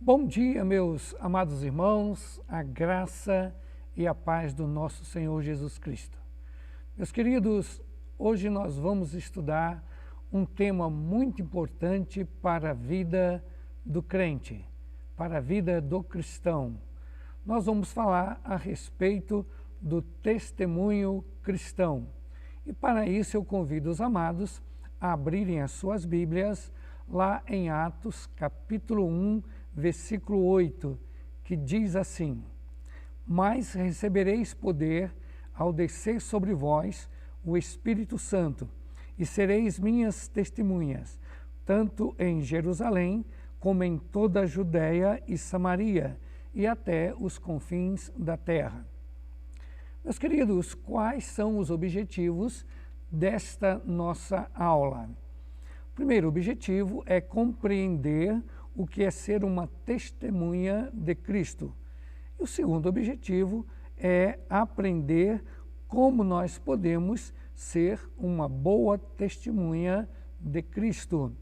Bom dia, meus amados irmãos, a graça e a paz do nosso Senhor Jesus Cristo. Meus queridos, hoje nós vamos estudar um tema muito importante para a vida do crente, para a vida do cristão. Nós vamos falar a respeito do testemunho cristão. E para isso eu convido os amados a abrirem as suas Bíblias lá em Atos, capítulo 1, versículo 8, que diz assim: Mas recebereis poder ao descer sobre vós o Espírito Santo, e sereis minhas testemunhas, tanto em Jerusalém, como em toda a Judéia e Samaria, e até os confins da terra. Meus queridos, quais são os objetivos desta nossa aula? O primeiro objetivo é compreender o que é ser uma testemunha de Cristo. E o segundo objetivo é aprender como nós podemos ser uma boa testemunha de Cristo.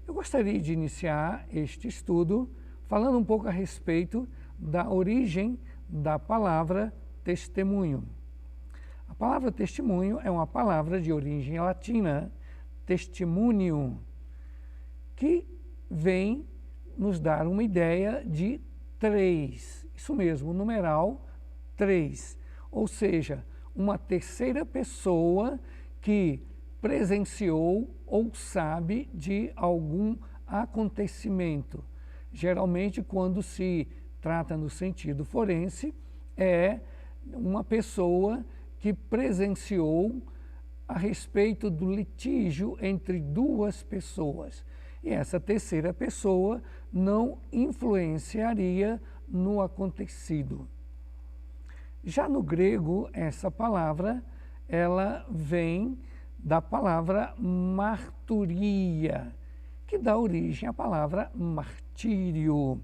Eu gostaria de iniciar este estudo falando um pouco a respeito da origem da palavra testemunho. A palavra testemunho é uma palavra de origem latina, testimonium, que vem nos dar uma ideia de 3, isso mesmo, o numeral 3, ou seja, uma terceira pessoa que presenciou ou sabe de algum acontecimento. Geralmente, quando se trata no sentido forense, é uma pessoa que presenciou a respeito do litígio entre duas pessoas. E essa terceira pessoa não influenciaria no acontecido. Já no grego, essa palavra, ela vem da palavra marturia, que dá origem à palavra martírio.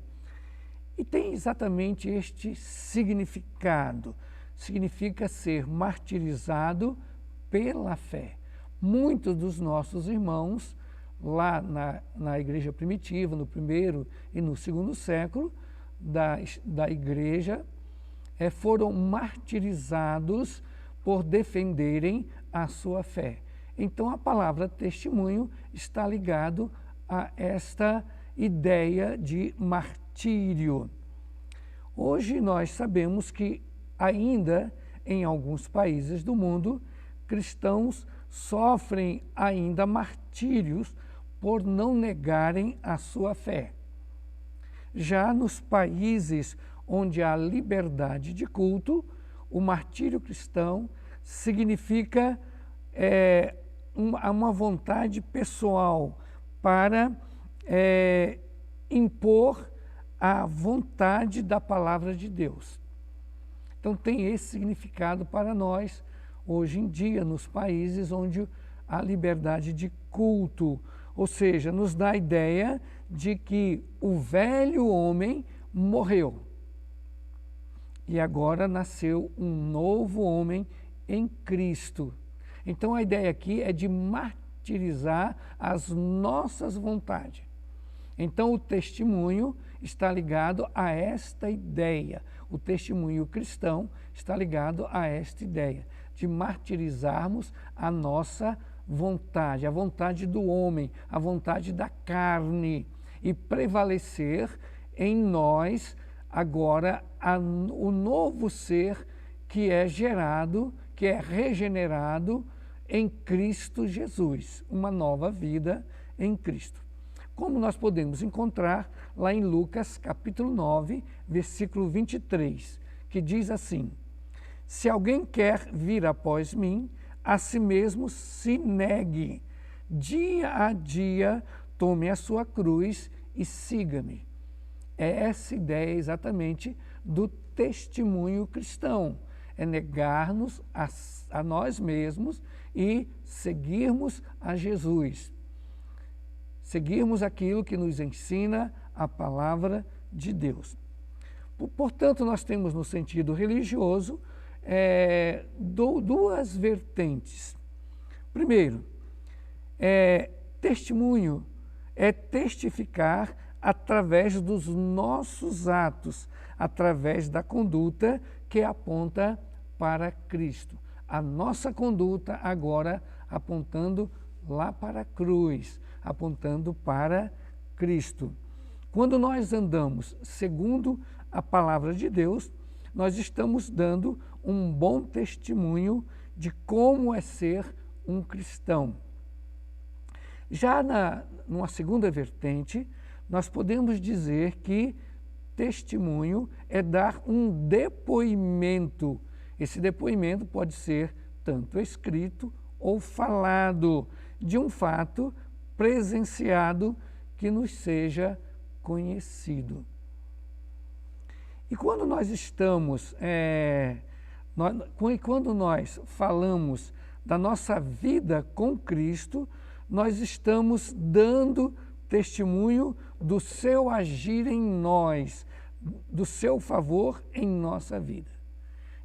E tem exatamente este significado. Significa ser martirizado pela fé. Muitos dos nossos irmãos, lá na igreja primitiva, no primeiro e no segundo século da igreja, foram martirizados por defenderem a sua fé. Então a palavra testemunho está ligado a esta ideia de martírio. Hoje nós sabemos que ainda em alguns países do mundo, cristãos sofrem ainda martírios por não negarem a sua fé. Já nos países onde há liberdade de culto, o martírio cristão significa uma vontade pessoal para impor a vontade da palavra de Deus. Então tem esse significado para nós, hoje em dia, nos países onde há liberdade de culto, ou seja, nos dá a ideia de que o velho homem morreu e agora nasceu um novo homem em Cristo. Então a ideia aqui é de martirizar as nossas vontades. Então o testemunho está ligado a esta ideia. O testemunho cristão está ligado a esta ideia de martirizarmos a nossa vontade, a vontade do homem, a vontade da carne, e prevalecer em nós agora o novo ser que é gerado, que é regenerado em Cristo Jesus, uma nova vida em Cristo. Como nós podemos encontrar lá em Lucas capítulo 9, versículo 23, que diz assim: Se alguém quer vir após mim, a si mesmo se negue, dia a dia tome a sua cruz e siga-me. É essa ideia exatamente do testemunho cristão, é negar-nos a nós mesmos e seguirmos a Jesus. Seguirmos aquilo que nos ensina a palavra de Deus. Portanto, nós temos no sentido religioso duas vertentes. Primeiro, testemunho é testificar através dos nossos atos, através da conduta que aponta para Cristo. A nossa conduta agora apontando lá para a cruz, apontando para Cristo. Quando nós andamos segundo a palavra de Deus, nós estamos dando um bom testemunho de como é ser um cristão. Já numa segunda vertente, nós podemos dizer que testemunho é dar um depoimento. Esse depoimento pode ser tanto escrito ou falado de um fato presenciado que nos seja conhecido. E quando nós estamos, quando nós falamos da nossa vida com Cristo, nós estamos dando testemunho do seu agir em nós, do seu favor em nossa vida.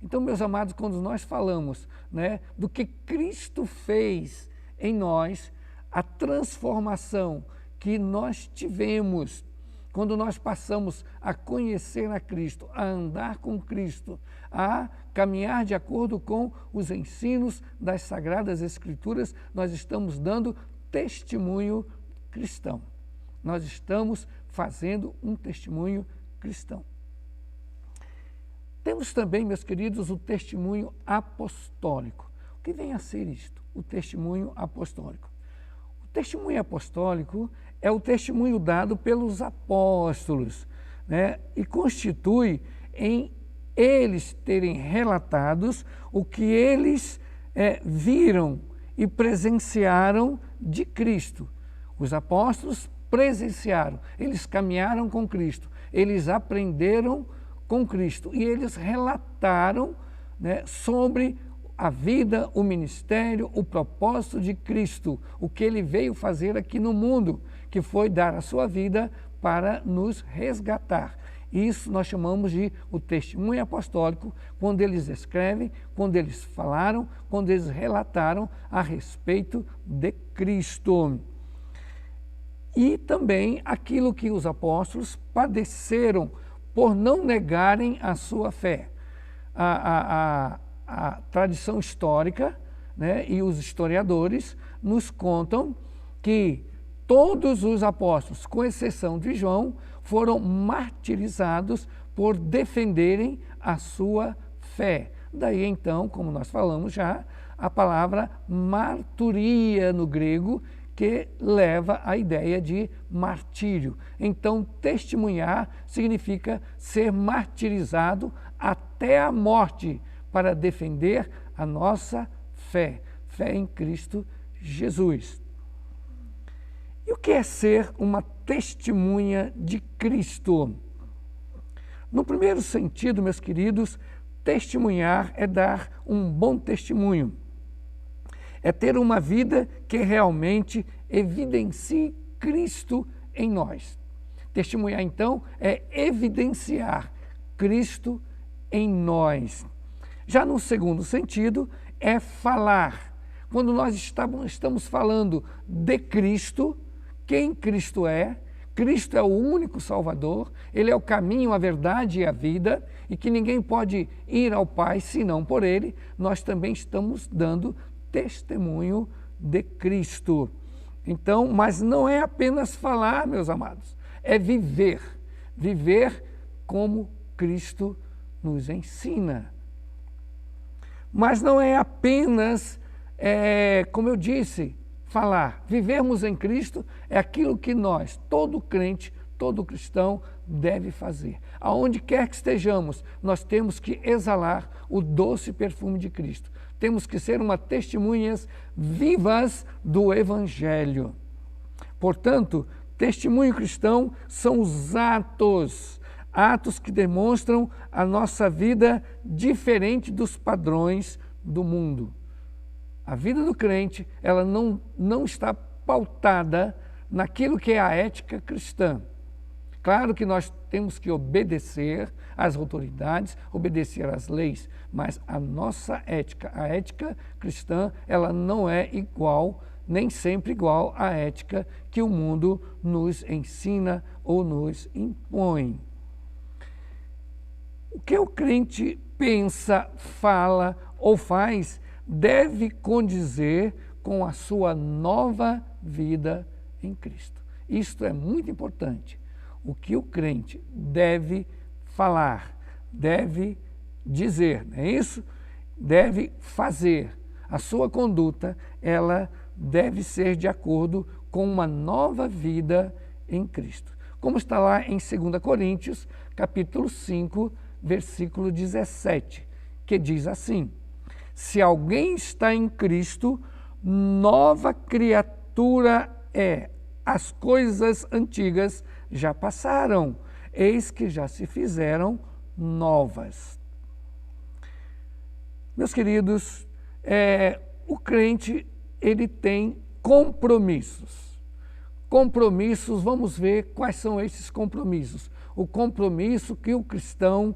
Então, meus amados, quando nós falamos, do que Cristo fez em nós, a transformação que nós tivemos, quando nós passamos a conhecer a Cristo, a andar com Cristo, a caminhar de acordo com os ensinos das Sagradas Escrituras, nós estamos dando testemunho cristão. Nós estamos fazendo um testemunho cristão. Temos também, meus queridos, o testemunho apostólico. O que vem a ser isto? O testemunho apostólico. O testemunho apostólico é o testemunho dado pelos apóstolos, e constitui em eles terem relatados o que eles viram e presenciaram de Cristo. Os apóstolos presenciaram, eles caminharam com Cristo, eles aprenderam com Cristo e eles relataram sobre a vida, o ministério, o propósito de Cristo, o que ele veio fazer aqui no mundo, que foi dar a sua vida para nos resgatar. Isso nós chamamos de o testemunho apostólico, quando eles escrevem, quando eles falaram, quando eles relataram a respeito de Cristo. E também aquilo que os apóstolos padeceram por não negarem a sua fé. A tradição histórica e os historiadores nos contam que todos os apóstolos, com exceção de João, foram martirizados por defenderem a sua fé. Daí então, como nós falamos já, a palavra marturia no grego, que leva à ideia de martírio. Então, testemunhar significa ser martirizado até a morte para defender a nossa fé, fé em Cristo Jesus. E o que é ser uma testemunha de Cristo? No primeiro sentido, meus queridos, testemunhar é dar um bom testemunho. É ter uma vida que realmente evidencie Cristo em nós. Testemunhar, então, é evidenciar Cristo em nós. Já no segundo sentido, é falar. Quando nós estamos falando de Cristo, quem Cristo é o único Salvador, Ele é o caminho, a verdade e a vida, e que ninguém pode ir ao Pai senão por Ele, nós também estamos dando testemunho de Cristo. Então, mas não é apenas falar, meus amados, é viver como Cristo nos ensina. Mas não é apenas, como eu disse, falar. Vivermos em Cristo é aquilo que nós, todo crente, todo cristão, deve fazer. Aonde quer que estejamos, nós temos que exalar o doce perfume de Cristo. Temos que ser uma testemunhas vivas do Evangelho. Portanto, testemunho cristão são os atos que demonstram a nossa vida diferente dos padrões do mundo. A vida do crente, ela não está pautada naquilo que é a ética cristã. Claro que nós temos que obedecer às autoridades, obedecer às leis, mas a nossa ética, a ética cristã, ela não é igual nem sempre igual à ética que o mundo nos ensina ou nos impõe. O que o crente pensa, fala ou faz deve condizer com a sua nova vida em Cristo. Isto é muito importante. O que o crente deve falar, deve dizer, não é isso? Deve fazer. A sua conduta, ela deve ser de acordo com uma nova vida em Cristo. Como está lá em 2 Coríntios, capítulo 5, versículo 17, que diz assim: se alguém está em Cristo, nova criatura é. As coisas antigas já passaram, eis que já se fizeram novas. Meus queridos, o crente, ele tem compromissos. Compromissos, vamos ver quais são esses compromissos. O compromisso que o cristão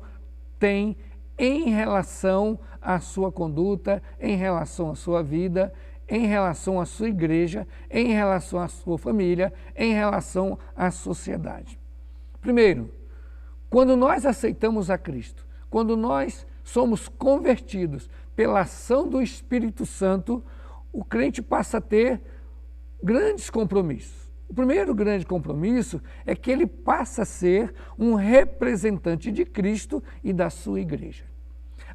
tem em relação à sua conduta, em relação à sua vida, em relação à sua igreja, em relação à sua família, em relação à sociedade. Primeiro, quando nós aceitamos a Cristo, quando nós somos convertidos pela ação do Espírito Santo, o crente passa a ter grandes compromissos. O primeiro grande compromisso é que ele passa a ser um representante de Cristo e da sua igreja.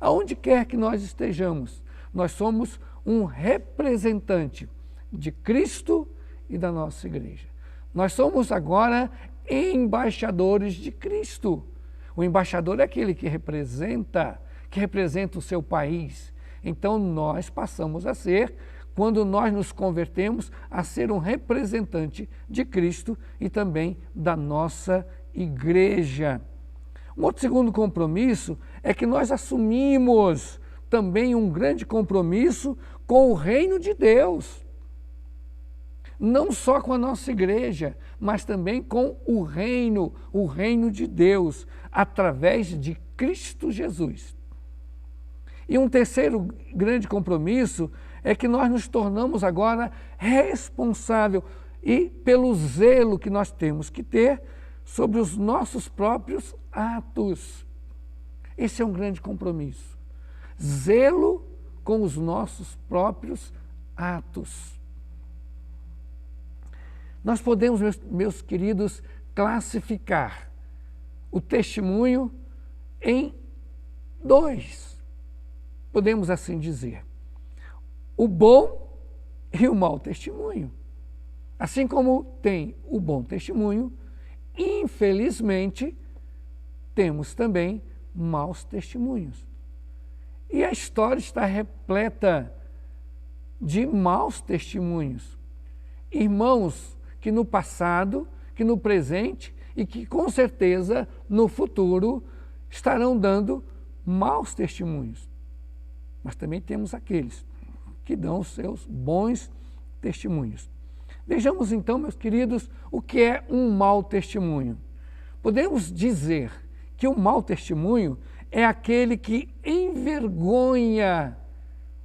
Aonde quer que nós estejamos, nós somos um representante de Cristo e da nossa igreja. Nós somos agora embaixadores de Cristo. O embaixador é aquele que representa o seu país. Então nós passamos a ser, quando nós nos convertemos, a ser um representante de Cristo e também da nossa igreja. Um outro segundo compromisso é que nós assumimos também um grande compromisso com o reino de Deus. Não só com a nossa igreja, mas também com o reino de Deus, através de Cristo Jesus. E um terceiro grande compromisso é que nós nos tornamos agora responsáveis e pelo zelo que nós temos que ter sobre os nossos próprios atos. Esse é um grande compromisso. Zelo com os nossos próprios atos. Nós podemos, meus queridos, classificar o testemunho em dois, podemos assim dizer: o bom e o mau testemunho. Assim como tem o bom testemunho, infelizmente, temos também maus testemunhos. E a história está repleta de maus testemunhos. Irmãos que no passado, que no presente e que com certeza no futuro estarão dando maus testemunhos. Mas também temos aqueles que dão os seus bons testemunhos. Vejamos então, meus queridos, o que é um mau testemunho. Podemos dizer que o mau testemunho é aquele que envergonha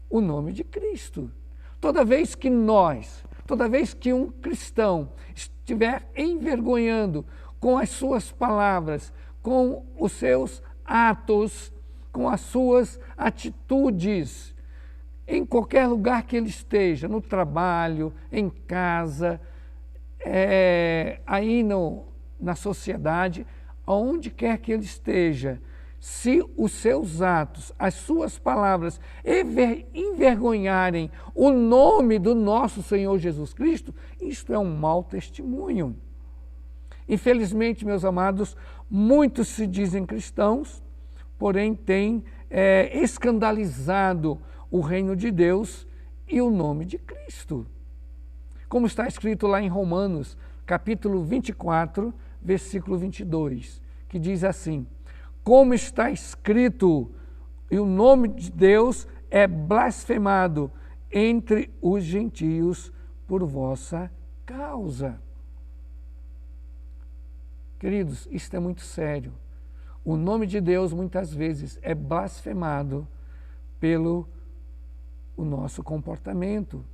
o nome de Cristo. Toda vez que um cristão estiver envergonhando com as suas palavras, com os seus atos, com as suas atitudes, em qualquer lugar que ele esteja, no trabalho, em casa, na sociedade, aonde quer que ele esteja, se os seus atos, as suas palavras envergonharem o nome do nosso Senhor Jesus Cristo, isto é um mau testemunho. Infelizmente, meus amados, muitos se dizem cristãos, porém têm escandalizado o reino de Deus e o nome de Cristo. Como está escrito lá em Romanos, capítulo 24, versículo 22, que diz assim: como está escrito, e o nome de Deus é blasfemado entre os gentios por vossa causa. Queridos, isto é muito sério. O nome de Deus muitas vezes é blasfemado pelo o nosso comportamento,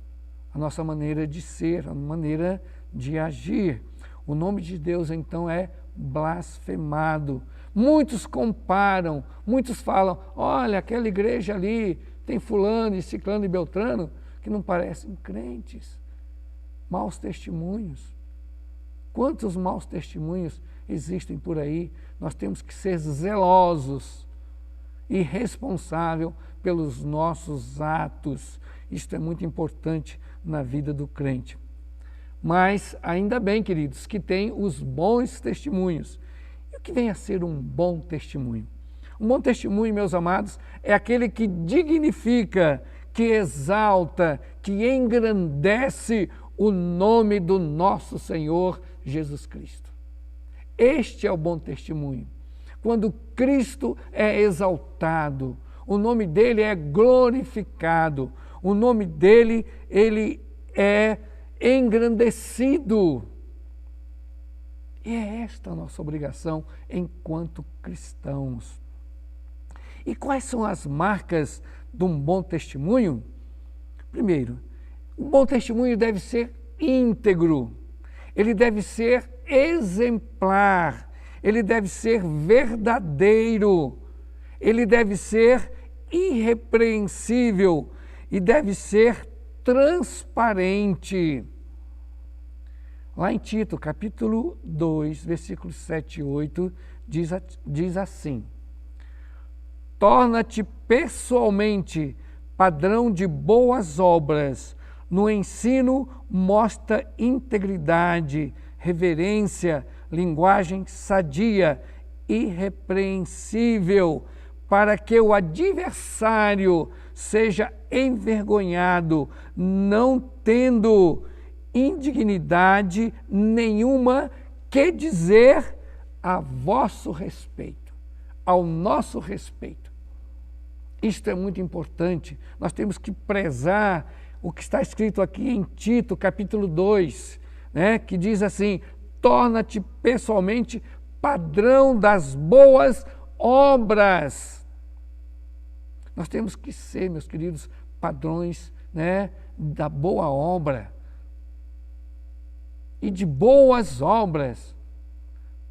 a nossa maneira de ser, a maneira de agir. O nome de Deus, então, é blasfemado. Muitos comparam, muitos falam, olha, aquela igreja ali tem fulano e ciclano e beltrano, que não parecem crentes. Maus testemunhos. Quantos maus testemunhos existem por aí? Nós temos que ser zelosos e responsáveis pelos nossos atos. Isto é muito importante na vida do crente. Mas ainda bem, queridos, que tem os bons testemunhos. E o que vem a ser um bom testemunho? Um bom testemunho, meus amados, é aquele que dignifica, que exalta, que engrandece o nome do nosso Senhor Jesus Cristo. Este é o bom testemunho. Quando Cristo é exaltado, o nome dele é glorificado, o nome dele, ele é engrandecido. E é esta a nossa obrigação enquanto cristãos. E quais são as marcas de um bom testemunho? Primeiro, um bom testemunho deve ser íntegro, ele deve ser exemplar, ele deve ser verdadeiro, ele deve ser irrepreensível e deve ser transparente. Lá em Tito, capítulo 2, versículos 7 e 8, diz assim: torna-te pessoalmente padrão de boas obras, no ensino mostra integridade, reverência, linguagem sadia, irrepreensível, para que o adversário seja envergonhado, não tendo indignidade nenhuma que dizer a vosso respeito, ao nosso respeito. Isto é muito importante, nós temos que prezar o que está escrito aqui em Tito, capítulo 2, né, que diz assim: torna-te pessoalmente padrão das boas obras. Nós temos que ser, meus queridos, padrões, né, da boa obra e de boas obras,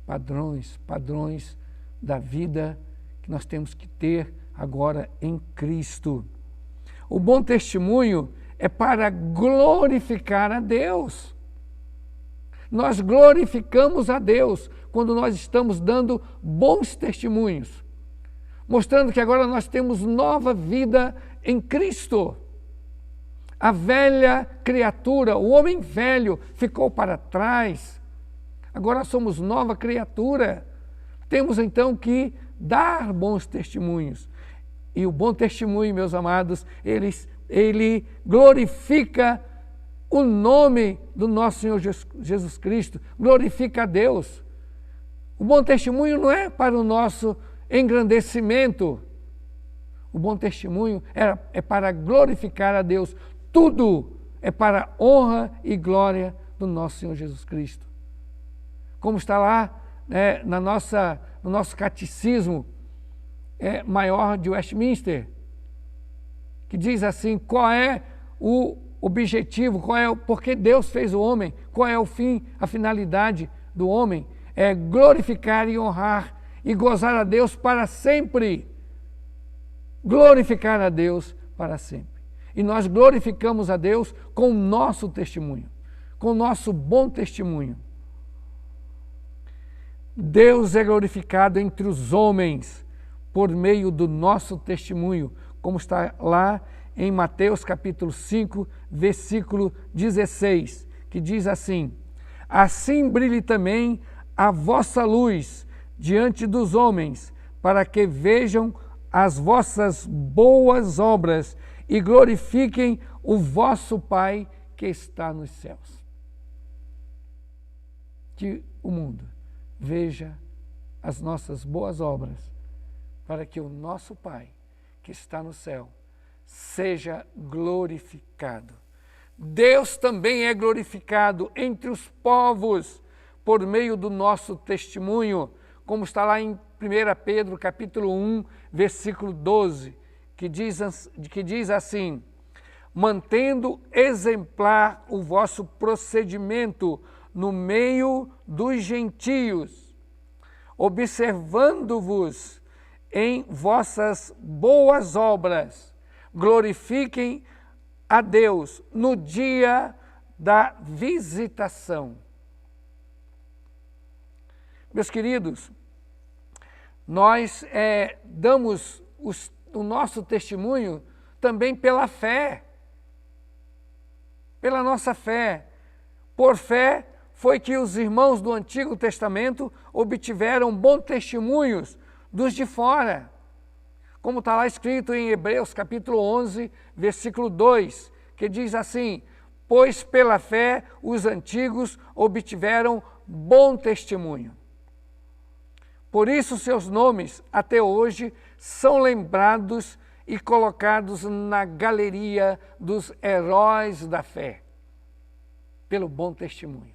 padrões da vida que nós temos que ter agora em Cristo. O bom testemunho é para glorificar a Deus. Nós glorificamos a Deus quando nós estamos dando bons testemunhos, mostrando que agora nós temos nova vida em Cristo. A velha criatura, o homem velho, ficou para trás. Agora somos nova criatura. Temos então que dar bons testemunhos. E o bom testemunho, meus amados, ele glorifica o nome do nosso Senhor Jesus Cristo, glorifica a Deus. O bom testemunho não é para o nosso engrandecimento. O bom testemunho é para glorificar a Deus. Tudo é para a honra e glória do nosso Senhor Jesus Cristo. Como está lá, né, no nosso catecismo maior de Westminster, que diz assim: qual é o objetivo, por que Deus fez o homem, qual é o fim, a finalidade do homem? É glorificar e honrar e gozar a Deus para sempre. Glorificar a Deus para sempre. E nós glorificamos a Deus com o nosso testemunho, com o nosso bom testemunho. Deus é glorificado entre os homens por meio do nosso testemunho, como está lá em Mateus capítulo 5, versículo 16, que diz assim: assim brilhe também a vossa luz diante dos homens, para que vejam as vossas boas obras e glorifiquem o vosso Pai que está nos céus. Que o mundo veja as nossas boas obras, para que o nosso Pai que está no céu seja glorificado. Deus também é glorificado entre os povos por meio do nosso testemunho, como está lá em 1 Pedro capítulo 1, versículo 12, que diz assim: mantendo exemplar o vosso procedimento no meio dos gentios, observando-vos em vossas boas obras, glorifiquem a Deus no dia da visitação. Meus queridos, nós damos o nosso testemunho também pela fé, pela nossa fé. Por fé foi que os irmãos do Antigo Testamento obtiveram bons testemunhos dos de fora, como está lá escrito em Hebreus capítulo 11, versículo 2, que diz assim: pois pela fé os antigos obtiveram bom testemunho. Por isso seus nomes até hoje são lembrados e colocados na galeria dos heróis da fé, pelo bom testemunho.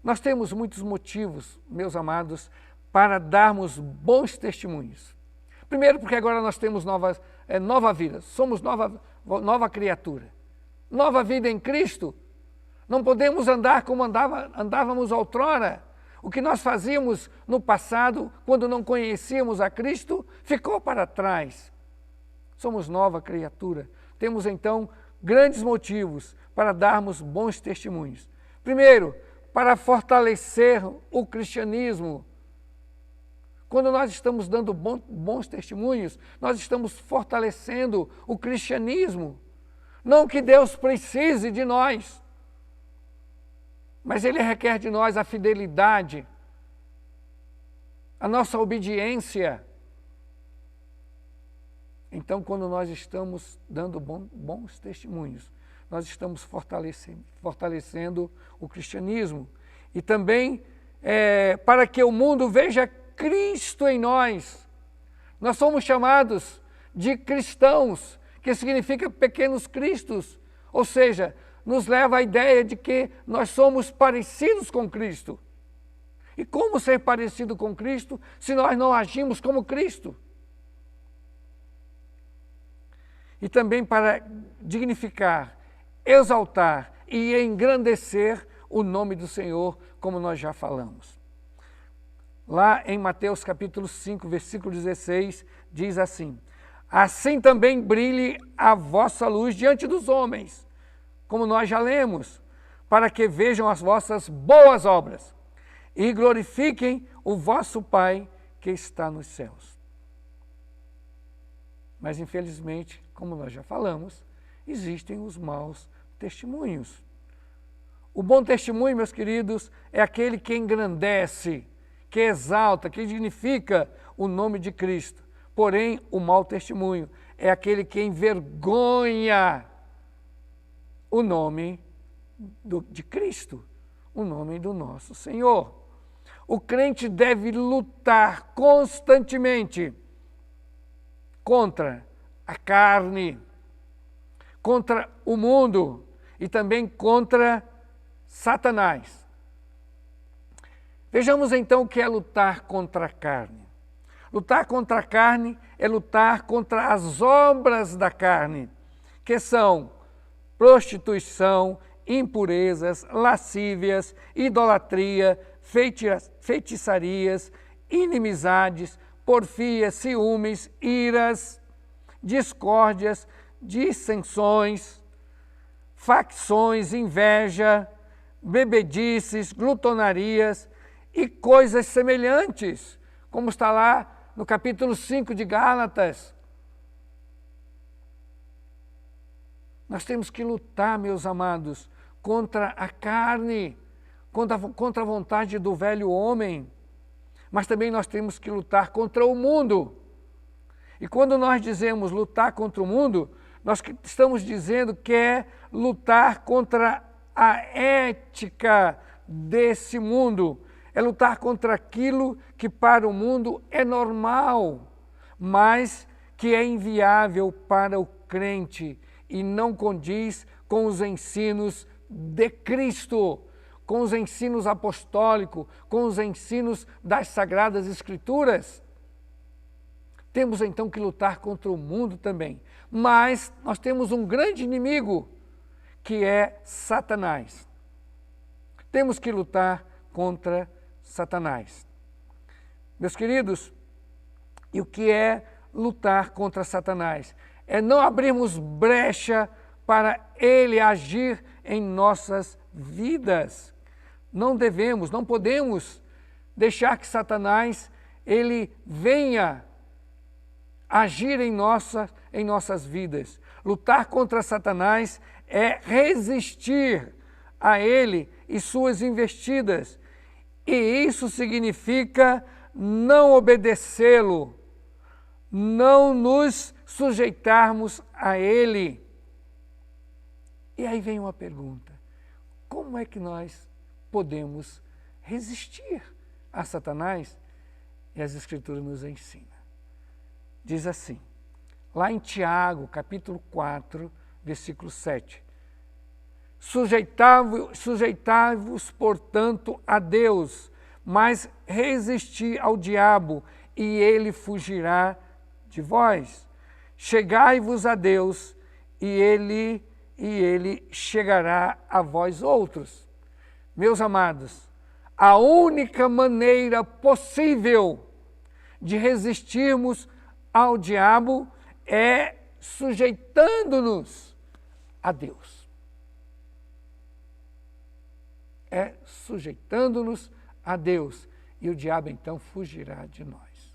Nós temos muitos motivos, meus amados, para darmos bons testemunhos. Primeiro, porque agora nós temos nova vida, somos nova criatura. Nova vida em Cristo. Não podemos andar como andávamos outrora. O que nós fazíamos no passado, quando não conhecíamos a Cristo, ficou para trás. Somos nova criatura. Temos então grandes motivos para darmos bons testemunhos. Primeiro, para fortalecer o cristianismo. Quando nós estamos dando bons testemunhos, nós estamos fortalecendo o cristianismo. Não que Deus precise de nós, mas Ele requer de nós a fidelidade, a nossa obediência. Então, quando nós estamos dando bons testemunhos, nós estamos fortalecendo o cristianismo. E também para que o mundo veja Cristo em nós. Nós somos chamados de cristãos, que significa pequenos cristos, ou seja, nos leva à ideia de que nós somos parecidos com Cristo. E como ser parecido com Cristo se nós não agimos como Cristo? E também para dignificar, exaltar e engrandecer o nome do Senhor, como nós já falamos. Lá em Mateus capítulo 5, versículo 16, diz assim: assim também brilhe a vossa luz diante dos homens, como nós já lemos, para que vejam as vossas boas obras e glorifiquem o vosso Pai que está nos céus. Mas, infelizmente, como nós já falamos, existem os maus testemunhos. O bom testemunho, meus queridos, é aquele que engrandece, que exalta, que dignifica o nome de Cristo. Porém, o mau testemunho é aquele que envergonha o nome de Cristo, o nome do nosso Senhor. O crente deve lutar constantemente contra a carne, contra o mundo e também contra Satanás. Vejamos então o que é lutar contra a carne. Lutar contra a carne é lutar contra as obras da carne, que são prostituição, impurezas, lascívias, idolatria, feitiçarias, inimizades, porfias, ciúmes, iras, discórdias, dissensões, facções, inveja, bebedices, glutonarias e coisas semelhantes, como está lá no capítulo 5 de Gálatas. Nós temos que lutar, meus amados, contra a carne, contra a vontade do velho homem, mas também nós temos que lutar contra o mundo. E quando nós dizemos lutar contra o mundo, nós estamos dizendo que é lutar contra a ética desse mundo, é lutar contra aquilo que para o mundo é normal, mas que é inviável para o crente e não condiz com os ensinos de Cristo, com os ensinos apostólicos, com os ensinos das Sagradas Escrituras. temos então que lutar contra o mundo também. Mas nós temos um grande inimigo, que é Satanás. Temos que lutar contra Satanás. Meus queridos, e o que é lutar contra Satanás? É não abrirmos brecha para ele agir em nossas vidas. Não devemos, não podemos deixar que Satanás ele venha agir em nossas vidas. Lutar contra Satanás é resistir a ele e suas investidas. E isso significa não obedecê-lo, não nos sujeitarmos a ele. E aí vem uma pergunta: como é que nós podemos resistir a Satanás? E as Escrituras nos ensinam. Diz assim, lá em Tiago, capítulo 4, versículo 7. Sujeitai-vos, portanto, a Deus, mas resisti ao diabo, e ele fugirá de vós. Chegai-vos a Deus, e ele chegará a vós outros. Meus amados, a única maneira possível de resistirmos ao diabo é sujeitando-nos a Deus. É sujeitando-nos a Deus, e o diabo então fugirá de nós.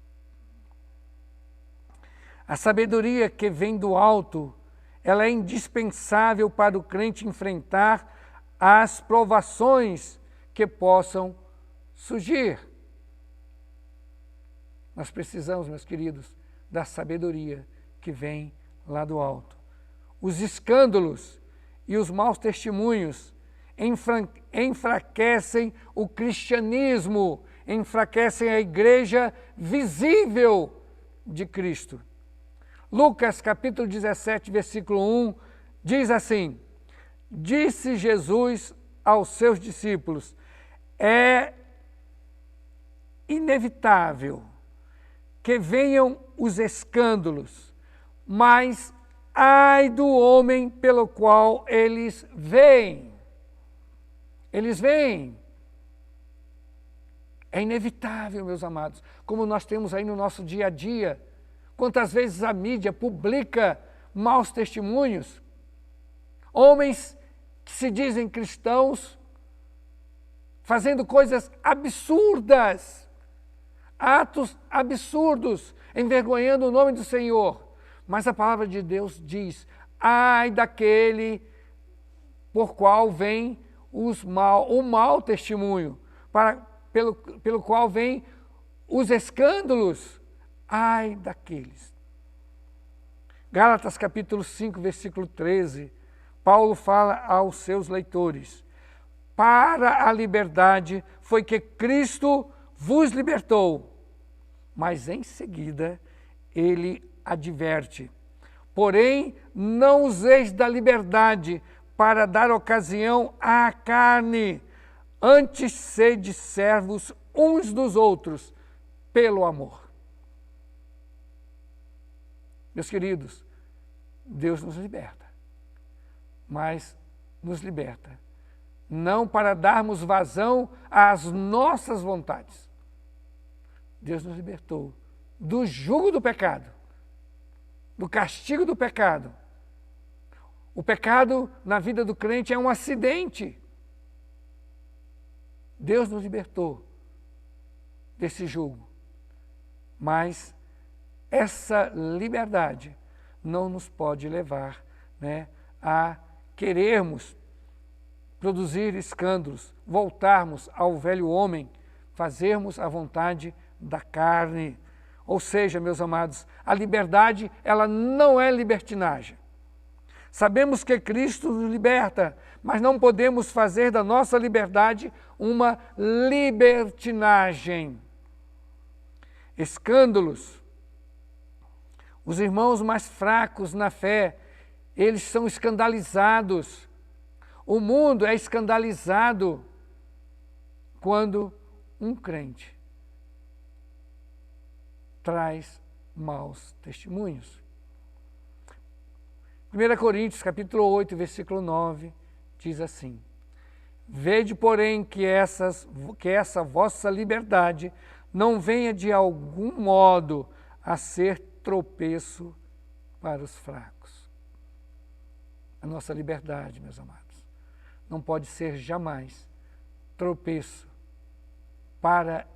A sabedoria que vem do alto, ela é indispensável para o crente enfrentar as provações que possam surgir. Nós precisamos, meus queridos, da sabedoria que vem lá do alto. Os escândalos e os maus testemunhos enfraquecem o cristianismo, enfraquecem a igreja visível de Cristo. Lucas capítulo 17, versículo 1, diz assim: disse Jesus aos seus discípulos, é inevitável que venham os escândalos, mas ai do homem pelo qual eles vêm. Eles vêm. É inevitável, meus amados, como nós temos aí no nosso dia a dia. Quantas vezes a mídia publica maus testemunhos, homens que se dizem cristãos, fazendo coisas absurdas, atos absurdos, envergonhando o nome do Senhor. Mas a palavra de Deus diz, ai daquele por qual vem o mau testemunho, pelo qual vem os escândalos, ai daqueles. Gálatas capítulo 5, versículo 13, Paulo fala aos seus leitores, para a liberdade foi que Cristo vos libertou, mas em seguida ele adverte, porém não useis da liberdade para dar ocasião à carne, antes sede servos uns dos outros pelo amor. Meus queridos, Deus nos liberta, mas nos liberta não para darmos vazão às nossas vontades. Deus nos libertou do jugo do pecado, do castigo do pecado. O pecado na vida do crente é um acidente. Deus nos libertou desse jugo, mas essa liberdade não nos pode levar, a querermos produzir escândalos, voltarmos ao velho homem, fazermos a vontade da carne. Ou seja, meus amados, a liberdade, ela não é libertinagem. Sabemos que Cristo nos liberta, mas não podemos fazer da nossa liberdade uma libertinagem. Escândalos. Os irmãos mais fracos na fé, eles são escandalizados. O mundo é escandalizado quando um crente traz maus testemunhos. 1 Coríntios, capítulo 8, versículo 9, diz assim: Vede, porém, que essa vossa liberdade não venha de algum modo a ser tropeço para os fracos. A nossa liberdade, meus amados, não pode ser jamais tropeço para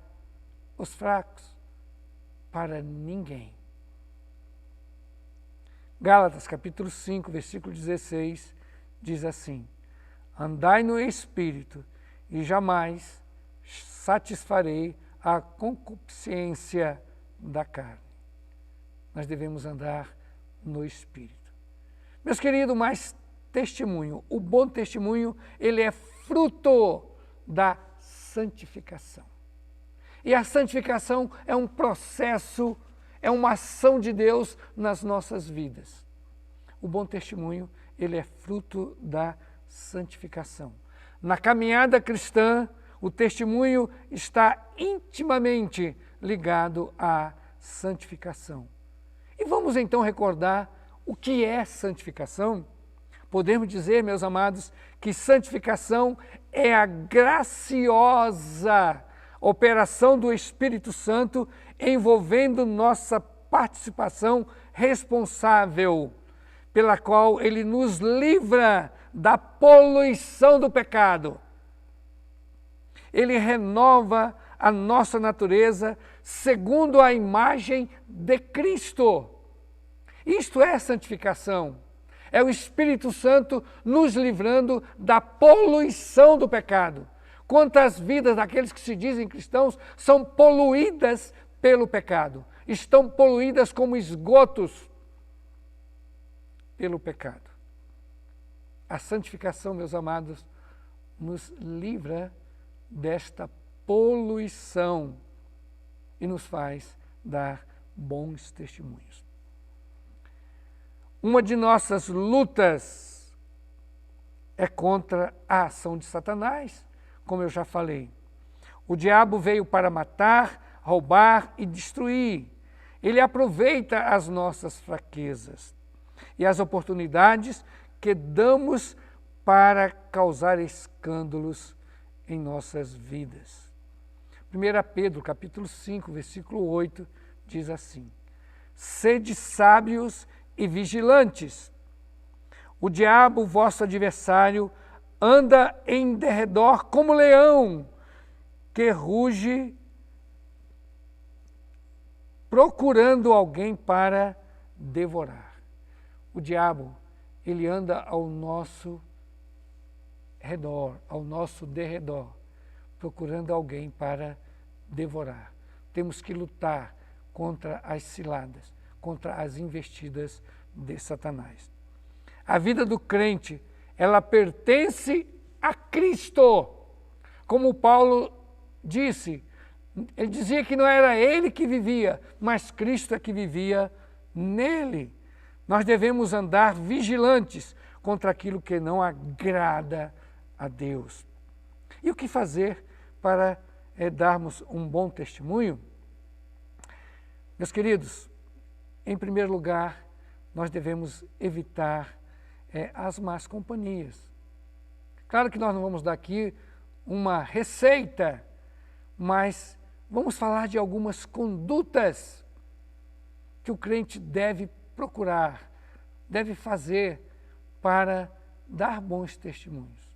os fracos, para ninguém. Gálatas, capítulo 5, versículo 16, diz assim: Andai no Espírito, e jamais satisfarei a concupiscência da carne. Nós devemos andar no Espírito. Meus queridos, mas testemunho, o bom testemunho, ele é fruto da santificação. E a santificação é um processo, é uma ação de Deus nas nossas vidas. O bom testemunho, ele é fruto da santificação. Na caminhada cristã, o testemunho está intimamente ligado à santificação. E vamos então recordar o que é santificação. Podemos dizer, meus amados, que santificação é a graciosa operação do Espírito Santo envolvendo nossa participação responsável, pela qual ele nos livra da poluição do pecado. Ele renova a nossa natureza segundo a imagem de Cristo. Isto é santificação. É o Espírito Santo nos livrando da poluição do pecado. Quantas vidas daqueles que se dizem cristãos são poluídas pelo pecado? Estão poluídas como esgotos pelo pecado. A santificação, meus amados, nos livra desta poluição e nos faz dar bons testemunhos. Uma de nossas lutas é contra a ação de Satanás, como eu já falei. O diabo veio para matar, roubar e destruir. Ele aproveita as nossas fraquezas e as oportunidades que damos para causar escândalos em nossas vidas. 1 Pedro, capítulo 5, versículo 8, diz assim: Sede sábios e vigilantes. O diabo, vosso adversário, anda em derredor como leão, que ruge, procurando alguém para devorar. O diabo, ele anda ao nosso redor, ao nosso derredor, procurando alguém para devorar. Temos que lutar contra as ciladas, contra as investidas de Satanás. A vida do crente, ela pertence a Cristo. Como Paulo disse, ele dizia que não era ele que vivia, mas Cristo é que vivia nele. Nós devemos andar vigilantes contra aquilo que não agrada a Deus. E o que fazer para darmos um bom testemunho? Meus queridos, em primeiro lugar, nós devemos evitar as más companhias. Claro que nós não vamos dar aqui uma receita, mas vamos falar de algumas condutas que o crente deve procurar, deve fazer para dar bons testemunhos.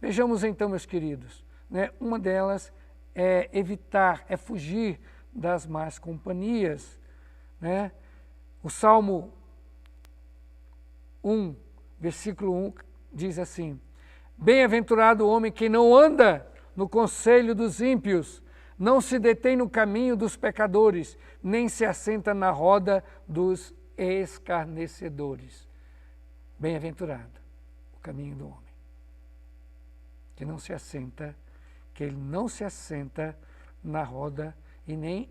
Vejamos então, meus queridos, uma delas é evitar, é fugir das más companhias. O Salmo 1, versículo 1, diz assim: Bem-aventurado o homem que não anda no conselho dos ímpios, não se detém no caminho dos pecadores, nem se assenta na roda dos escarnecedores. Bem-aventurado o caminho do homem, que ele não se assenta na roda e nem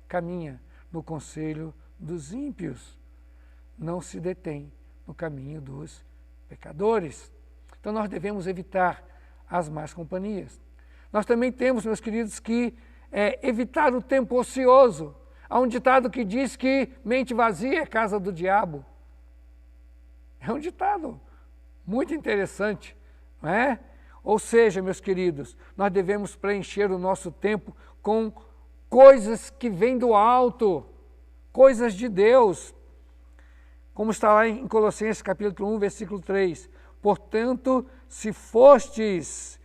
caminha no conselho dos ímpios, não se detém no caminho dos pecadores. Então nós devemos evitar as más companhias. Nós também temos, meus queridos, que evitar o tempo ocioso. Há um ditado que diz que mente vazia é casa do diabo. É um ditado muito interessante, não é? Ou seja, meus queridos, nós devemos preencher o nosso tempo com coisas que vêm do alto, coisas de Deus. Como está lá em Colossenses capítulo 1, versículo 3. Portanto, se fostes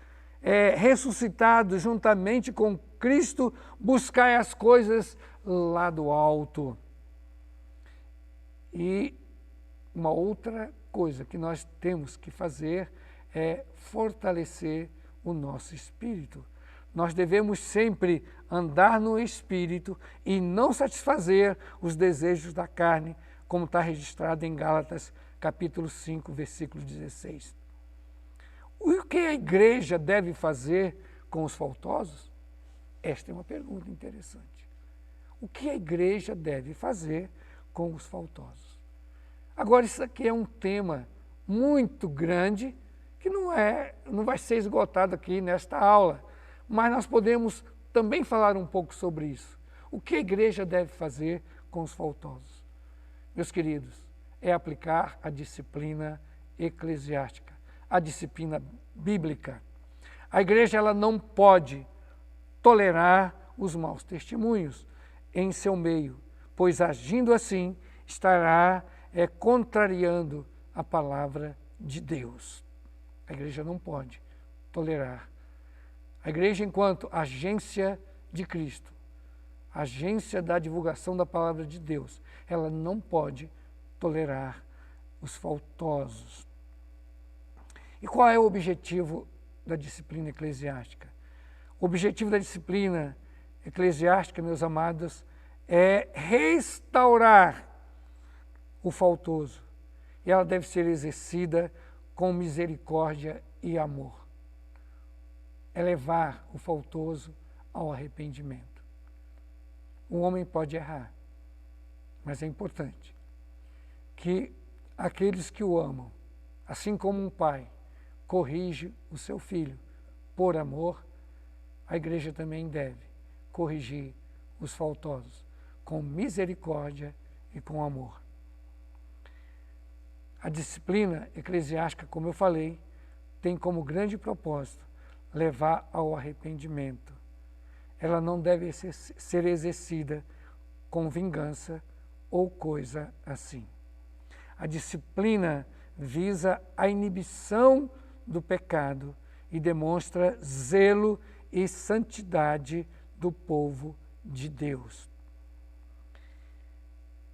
ressuscitados juntamente com Cristo, buscai as coisas lá do alto. E uma outra coisa que nós temos que fazer é fortalecer o nosso espírito. Nós devemos sempre andar no espírito e não satisfazer os desejos da carne, como está registrado em Gálatas capítulo 5, versículo 16. O que a igreja deve fazer com os faltosos? Esta é uma pergunta interessante. O que a igreja deve fazer com os faltosos? Agora, isso aqui é um tema muito grande que não vai ser esgotado aqui nesta aula, mas nós podemos também falar um pouco sobre isso. O que a igreja deve fazer com os faltosos? Meus queridos, é aplicar a disciplina eclesiástica, a disciplina bíblica. A igreja ela não pode tolerar os maus testemunhos em seu meio, pois agindo assim estará contrariando a palavra de Deus. A igreja não pode tolerar. A igreja, enquanto agência de Cristo, agência da divulgação da palavra de Deus, ela não pode tolerar os faltosos. E qual é o objetivo da disciplina eclesiástica? O objetivo da disciplina eclesiástica, meus amados, é restaurar o faltoso. E ela deve ser exercida com misericórdia e amor. É levar o faltoso ao arrependimento. O homem pode errar, mas é importante que aqueles que o amam, assim como um pai corrige o seu filho por amor, a igreja também deve corrigir os faltosos com misericórdia e com amor. A disciplina eclesiástica, como eu falei, tem como grande propósito levar ao arrependimento. Ela não deve ser exercida com vingança ou coisa assim. A disciplina visa a inibição do pecado e demonstra zelo e santidade do povo de Deus.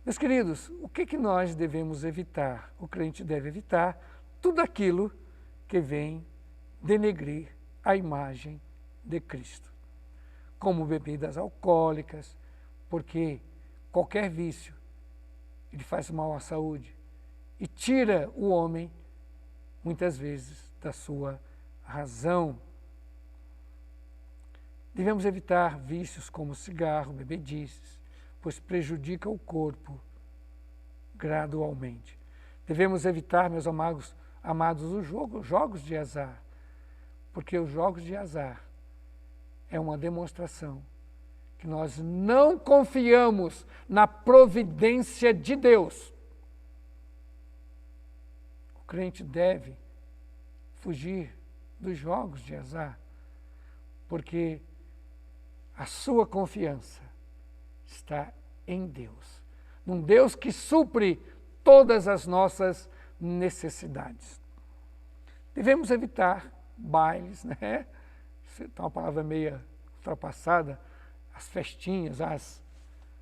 Meus queridos, o que nós devemos evitar? O crente deve evitar tudo aquilo que vem denegrir a imagem de Cristo, como bebidas alcoólicas, porque qualquer vício ele faz mal à saúde e tira o homem, muitas vezes, da sua razão. Devemos evitar vícios como cigarro, bebedices, pois prejudica o corpo gradualmente. Devemos evitar, meus amados, os jogos de azar, porque os jogos de azar é uma demonstração que nós não confiamos na providência de Deus. O crente deve fugir dos jogos de azar, porque a sua confiança está em Deus, num Deus que supre todas as nossas necessidades. Devemos evitar bailes, né? Isso é uma palavra meio ultrapassada, as festinhas,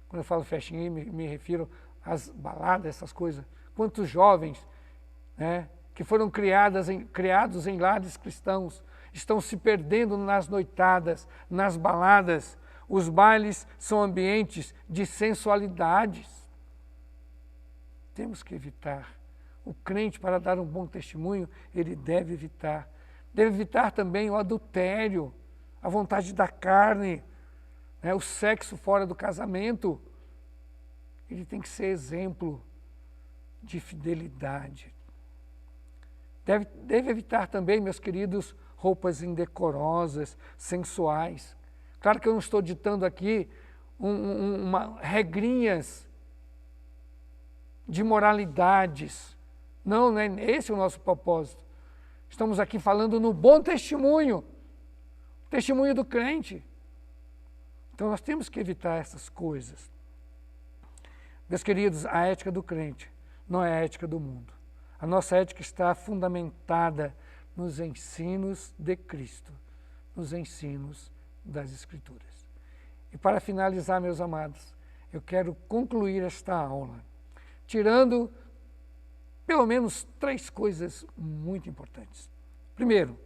quando eu falo festinha, me refiro às baladas, essas coisas. Quantos jovens, né, que foram criados em lares cristãos, estão se perdendo nas noitadas, nas baladas. Os bailes são ambientes de sensualidades. Temos que evitar. O crente, para dar um bom testemunho, ele deve evitar. Deve evitar também o adultério, a vontade da carne, né, o sexo fora do casamento. Ele tem que ser exemplo de fidelidade. Deve evitar também, meus queridos, roupas indecorosas, sensuais. Claro que eu não estou ditando aqui regrinhas de moralidades. Não é esse o nosso propósito. Estamos aqui falando no bom testemunho, testemunho do crente. Então nós temos que evitar essas coisas. Meus queridos, a ética do crente não é a ética do mundo. A nossa ética está fundamentada nos ensinos de Cristo, nos ensinos das Escrituras. E para finalizar, meus amados, eu quero concluir esta aula, tirando pelo menos 3 coisas muito importantes. Primeiro,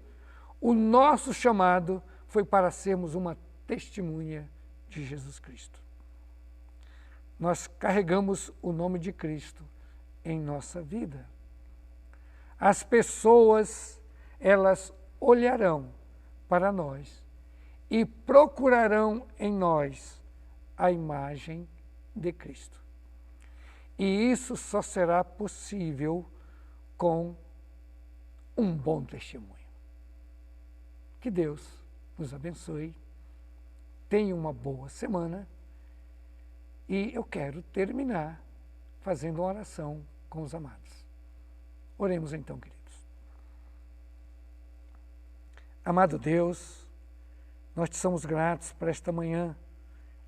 o nosso chamado foi para sermos uma testemunha de Jesus Cristo. Nós carregamos o nome de Cristo em nossa vida. As pessoas, elas olharão para nós e procurarão em nós a imagem de Cristo. E isso só será possível com um bom testemunho. Que Deus nos abençoe, tenha uma boa semana e eu quero terminar fazendo uma oração com os amados. Oremos então, queridos. Amado Deus, nós te somos gratos por esta manhã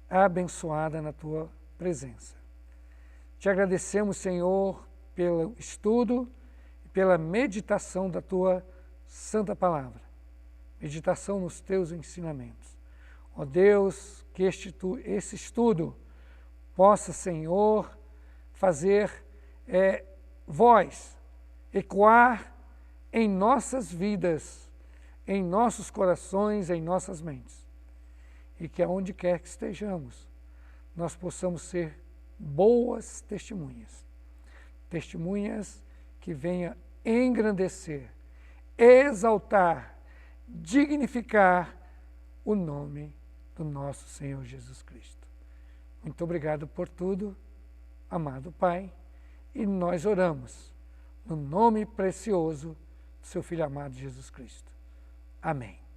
abençoada na tua presença. Te agradecemos, Senhor, pelo estudo e pela meditação da tua santa palavra, meditação nos teus ensinamentos. Ó Deus, que esse estudo possa, Senhor, fazer voz, ecoar em nossas vidas, em nossos corações, em nossas mentes. E que aonde quer que estejamos, nós possamos ser boas testemunhas. Testemunhas que venham engrandecer, exaltar, dignificar o nome do nosso Senhor Jesus Cristo. Muito obrigado por tudo, amado Pai, e nós oramos no nome precioso do seu Filho amado Jesus Cristo. Amém.